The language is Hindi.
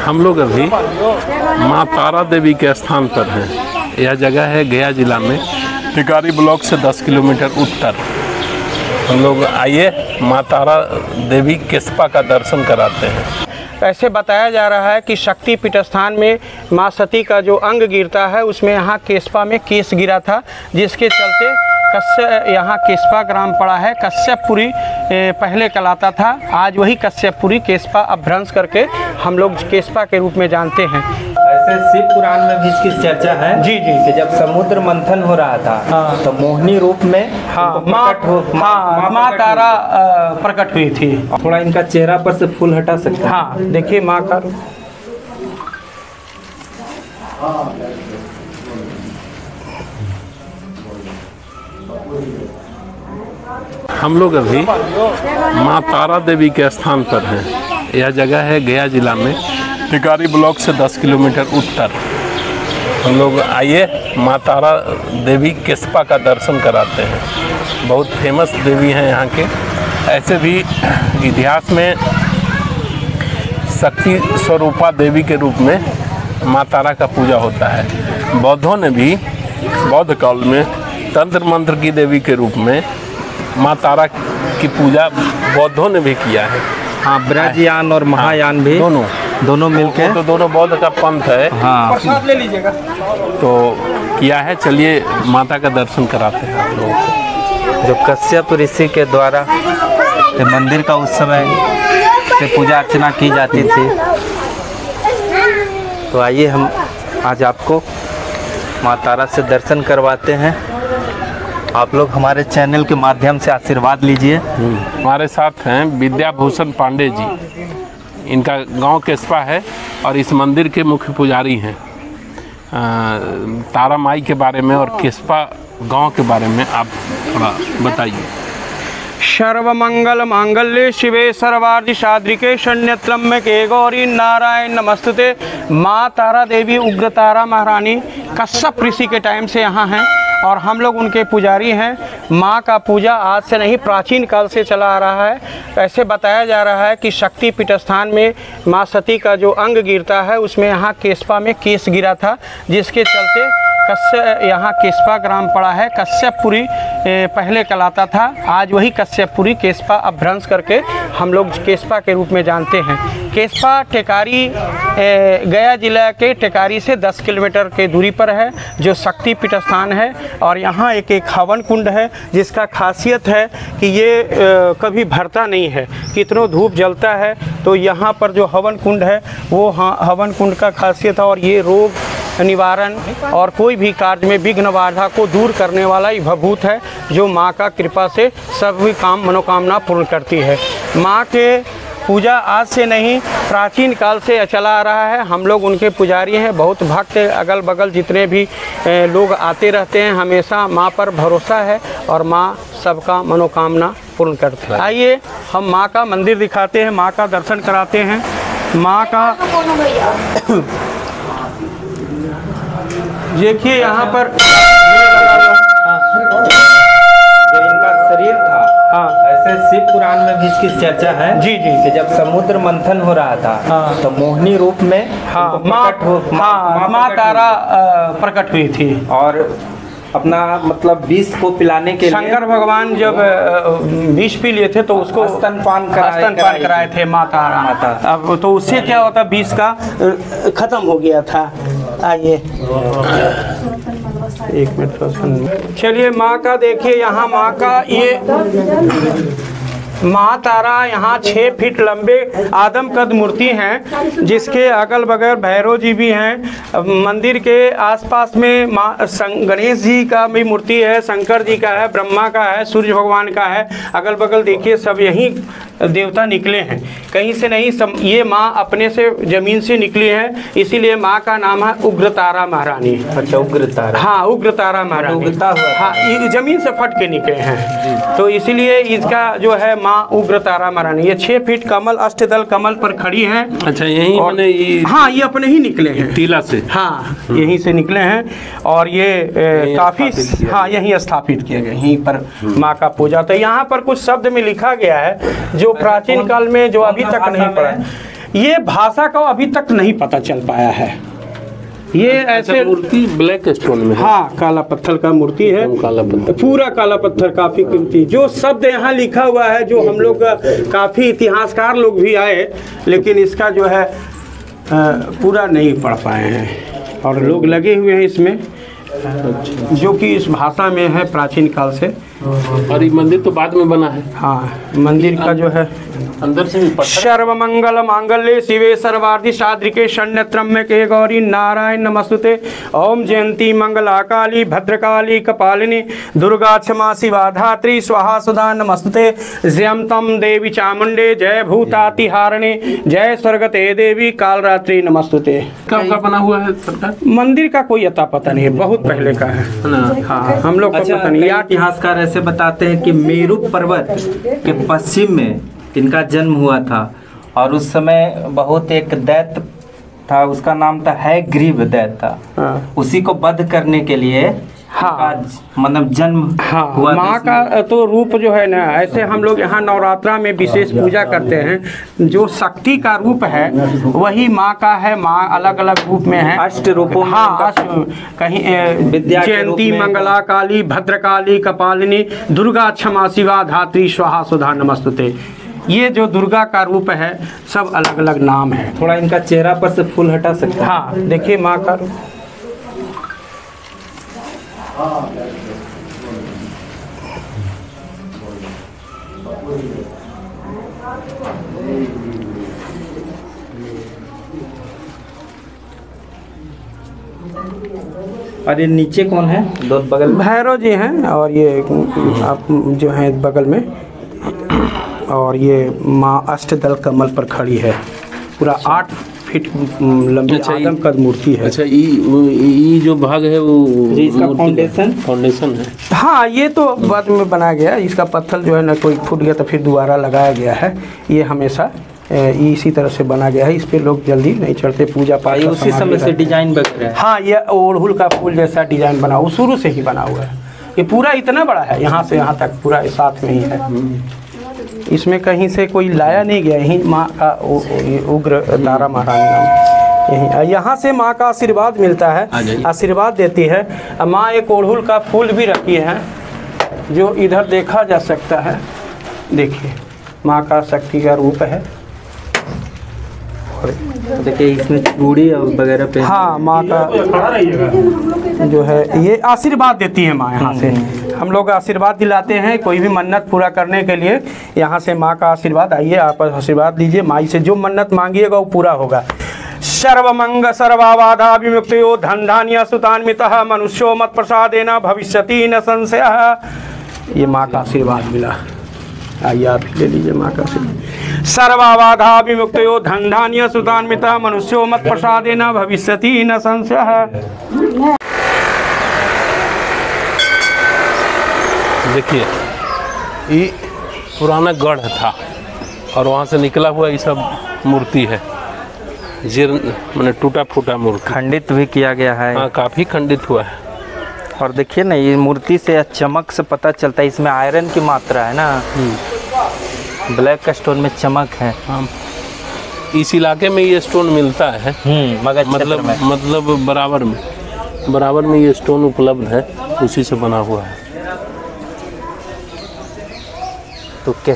हम लोग अभी माँ तारा देवी के स्थान पर हैं। यह जगह है गया जिला में, टिकारी ब्लॉक से 10 किलोमीटर उत्तर। हम लोग आइए माँ तारा देवी केस्पा का दर्शन कराते हैं। ऐसे बताया जा रहा है कि शक्ति पीठ स्थान में माँ सती का जो अंग गिरता है उसमें यहाँ केस्पा में केस गिरा था, जिसके चलते यहाँ केस्पा ग्राम पड़ा है। कश्यपपुरी पहले कहलाता था, आज वही कश्यपपुरी केस्पा अपभ्रंश करके हम लोग केस्पा के रूप में जानते हैं। ऐसे शिव पुराण में भी इसकी चर्चा है जी कि जब समुद्र मंथन हो रहा था तो मोहिनी रूप में माँ तारा प्रकट हुई थी। थोड़ा इनका चेहरा पर से फूल हटा सकते हैं। हाँ देखिए माँ का हम लोग अभी माँ तारा देवी के स्थान पर हैं। यह जगह है गया जिला में, टिकारी ब्लॉक से 10 किलोमीटर उत्तर। हम लोग आइए माँ तारा देवी केस्पा का दर्शन कराते हैं। बहुत फेमस देवी हैं यहाँ के। ऐसे भी इतिहास में शक्ति स्वरूपा देवी के रूप में माँ तारा का पूजा होता है। बौद्धों ने भी बौद्ध काल में तंत्र मंत्र की देवी के रूप में माँ तारा की पूजा बौद्धों ने भी किया है। हाँ, ब्रजयान और महायान भी दोनों मिलकर तो दोनों बौद्ध का पंथ है। हाँ, ले लीजिएगा तो किया है। चलिए माता का दर्शन कराते हैं आप लोगों को। जो कश्यप ऋषि के द्वारा मंदिर का उस समय से पूजा अर्चना की जाती थी। तो आइए हम आज आपको माँ तारा से दर्शन करवाते हैं। आप लोग हमारे चैनल के माध्यम से आशीर्वाद लीजिए। हमारे साथ हैं विद्याभूषण पांडे जी। इनका गांव केस्पा है और इस मंदिर के मुख्य पुजारी हैं। तारा माई के बारे में और केस्पा गांव के बारे में आप थोड़ा बताइए। सर्वमंगल मांगल्ये शिवे सर्वार्थ साधिके शरण्यत्र्यंबके गौरी नारायण नमस्तुते। माँ तारा देवी उग्र तारा महारानी कश्यप ऋषि के टाइम से यहाँ हैं और हम लोग उनके पुजारी हैं। माँ का पूजा आज से नहीं, प्राचीन काल से चला आ रहा है। ऐसे बताया जा रहा है कि शक्ति पीठ स्थान में माँ सती का जो अंग गिरता है उसमें यहाँ केस्पा में केस गिरा था, जिसके चलते यहाँ केस्पा ग्राम पड़ा है। कश्यपपुरी पहले कहलाता था, आज वही कश्यपपुरी केस्पा अपभ्रंश करके हम लोग केस्पा के रूप में जानते हैं। केस्पा टेकारी गया जिला के टेकारी से 10 किलोमीटर के दूरी पर है, जो शक्ति पीठ स्थान है। और यहाँ एक हवन कुंड है जिसका खासियत है कि ये कभी भरता नहीं है, कितनों धूप जलता है। तो यहाँ पर जो हवन कुंड है वो हवन कुंड का खासियत है। और ये रोग निवारण और कोई भी कार्य में विघ्न बाधा को दूर करने वाला ही भभूत है, जो माँ का कृपा से सभी काम मनोकामना पूर्ण करती है। माँ के पूजा आज से नहीं, प्राचीन काल से चला आ रहा है। हम लोग उनके पुजारी हैं। बहुत भक्त अगल बगल जितने भी लोग आते रहते हैं, हमेशा माँ पर भरोसा है और माँ सबका मनोकामना पूर्ण करती है। आइए हम माँ का मंदिर दिखाते हैं, माँ का दर्शन कराते हैं। माँ का देखिए यहाँ पर जो इनका शरीर था, हाँ ऐसे शिव पुराण में भी इसकी चर्चा है जी कि जब समुद्र मंथन हो रहा था तो मोहिनी रूप में माँ तारा प्रकट हुई थी और अपना मतलब विष को पिलाने के लिए शंकर भगवान जब विष पी लिए थे तो उसको स्तनपान कराए थे माँ तारा। अब तो उससे क्या होता, विष का खत्म हो गया था। आइए एक मिनट, चलिए माँ का देखिए। यहाँ माँ का ये माँ तारा यहाँ 6 फीट लंबे आदम कद मूर्ति हैं, जिसके अगल बगल भैरव जी भी हैं। मंदिर के आसपास में माँ गणेश जी का भी मूर्ति है, शंकर जी का है, ब्रह्मा का है, सूर्य भगवान का है। अगल बगल देखिए सब यहीं देवता निकले हैं, कहीं से नहीं। ये माँ अपने से जमीन से निकली है, इसीलिए माँ का नाम है उग्र तारा महारानी। अच्छा, उग्र तारा। हाँ, उग्र तारा महारानी उगता हुआ। हाँ, ये जमीन से फट के निकले हैं, तो इसीलिए इसका जो है माँ उग्र तारा महारानी। ये 6 फीट कमल अष्टदल कमल पर खड़ी हैं। अच्छा, यही हाँ, ये अपने ही निकले हैं टीला से। हाँ, यहीं से निकले हैं और ये काफी हाँ यहीं स्थापित किए गए, यहीं पर माँ का पूजा। तो यहाँ पर कुछ शब्द में लिखा गया है जो प्राचीन काल में जो अभी तक नहीं पढ़ा। ये भाषा का अभी तक नहीं पता चल पाया है। ये ऐसे मूर्ति ब्लैक स्टोन में है। हाँ, काला पत्थर का मूर्ति है, काला पत्थर, पूरा काला पत्थर, काफी कीमती। जो शब्द यहाँ लिखा हुआ है, जो हम लोग काफी इतिहासकार लोग भी आए, लेकिन इसका जो है पूरा नहीं पढ़ पाए हैं, और लोग लगे हुए हैं इसमें, जो कि इस भाषा में है प्राचीन काल से। और ये मंदिर तो बाद में बना है। हाँ, मंदिर का जो है अंदर से भी पत्थर। सर्वमंगल मांगल्ये शिवे सर्वार्थ साधिके शरण्यत्र्यम्बके गौरी नारायण नमस्तुते। ओम जयंती मंगला काली भद्रकाली कपालिनी दुर्गा क्षमा शिवा धात्री स्वाहा सुधा नमस्तुते। जयंतम देवी चामुंडे जय भूतातिहारिणी जय स्वर्गते देवी कालरात्रि नमस्तुते। कब का बना हुआ है सरकार? मंदिर का कोई अता पता नहीं है, बहुत पहले का है ना। हाँ, हम लोग को अच्छा, पता नहीं। कई इतिहासकार ऐसे बताते हैं कि मेरू पर्वत के पश्चिम में इनका जन्म हुआ था, और उस समय बहुत एक दैत्य था, उसका नाम था हैग्रीव दैत्य। हाँ। उसी को वध करने के लिए हाँ, मतलब जन्म हुआ। माँ का तो रूप जो है ना, ऐसे हम लोग यहाँ नवरात्रा में विशेष पूजा करते हैं। जो शक्ति का रूप है वही माँ का है। माँ अलग अलग रूप में है, अष्ट रूपों में। हाँ, कहीं विद्या के रूप जयंती में। मंगला काली भद्रकाली कपालिनी दुर्गा क्षमा शिवा धात्री स्वाहा सुधा नमस्तुते। ये जो दुर्गा का रूप है, सब अलग अलग नाम है। थोड़ा इनका चेहरा पर से फूल हटा सकते हैं? हाँ, देखिए माँ का रूप। और ये नीचे कौन है? दो बगल में भैरव जी हैं, और ये आप जो हैं बगल में, और ये माँ अष्टदल कमल पर खड़ी है। पूरा 8 फीट लंबी अच्छा, आदम कद मूर्ति है। अच्छा, ये जो भाग है वो जी, इसका फाउंडेशन है। हाँ, ये तो बाद में बना गया। इसका पत्थर जो है ना, कोई फूट गया तो फिर दोबारा लगाया गया है। ये हमेशा इसी तरह से बना गया है। इस पे लोग जल्दी नहीं चढ़ते, पूजा पाठ का उसी समय से डिजाइन वगैरह है। हाँ, ये ओढ़हुल का फूल जैसा डिजाइन बना, वो शुरू से ही बना हुआ है। ये पूरा इतना बड़ा है, यहाँ से यहाँ तक पूरा साथ में ही है। इसमें कहीं से कोई लाया नहीं गया। यही माँ का उग्र तारा महारानी नाम, यही यहाँ से माँ का आशीर्वाद मिलता है, आशीर्वाद देती है। माँ एक ओढ़हुल का फूल भी रखी है, जो इधर देखा जा सकता है। देखिए, माँ का शक्ति का रूप है। देखिए, इसमें चूड़ी और वगैरह पे। हाँ, माँ का जो है ये आशीर्वाद देती है माँ। यहाँ से हम लोग आशीर्वाद दिलाते हैं, कोई भी मन्नत पूरा करने के लिए यहाँ से माँ का आशीर्वाद। आइए, आप आशीर्वाद लीजिए। माई से जो मन्नत मांगिएगा वो पूरा होगा। सर्वमंग सर्वाबाधा विमुक्तो धन धान्य सुतान्वितः मनुष्यो मत प्रसादेन भविष्यति न संशयः। ये माँ का आशीर्वाद मिला। आइए, आप ले लीजिए माँ का आशीर्वाद। सर्वाबाधा विमुक्तो धन धान्य सुतान्वितः मनुष्यो मत प्रसादेन भविष्यति न संशयः। देखिए, ये पुराना गढ़ था, और वहाँ से निकला हुआ ये सब मूर्ति है। जीर्ण, मैंने टूटा फूटा मूर्ति, खंडित भी किया गया है। हाँ, काफ़ी खंडित हुआ है। और देखिए ना, ये मूर्ति से चमक से पता चलता है, इसमें आयरन की मात्रा है ना। ब्लैक स्टोन में चमक है। हाँ, इस इलाके में ये स्टोन मिलता है। मगर मतलब बराबर में ये स्टोन उपलब्ध है, उसी से बना हुआ है। तो कैसे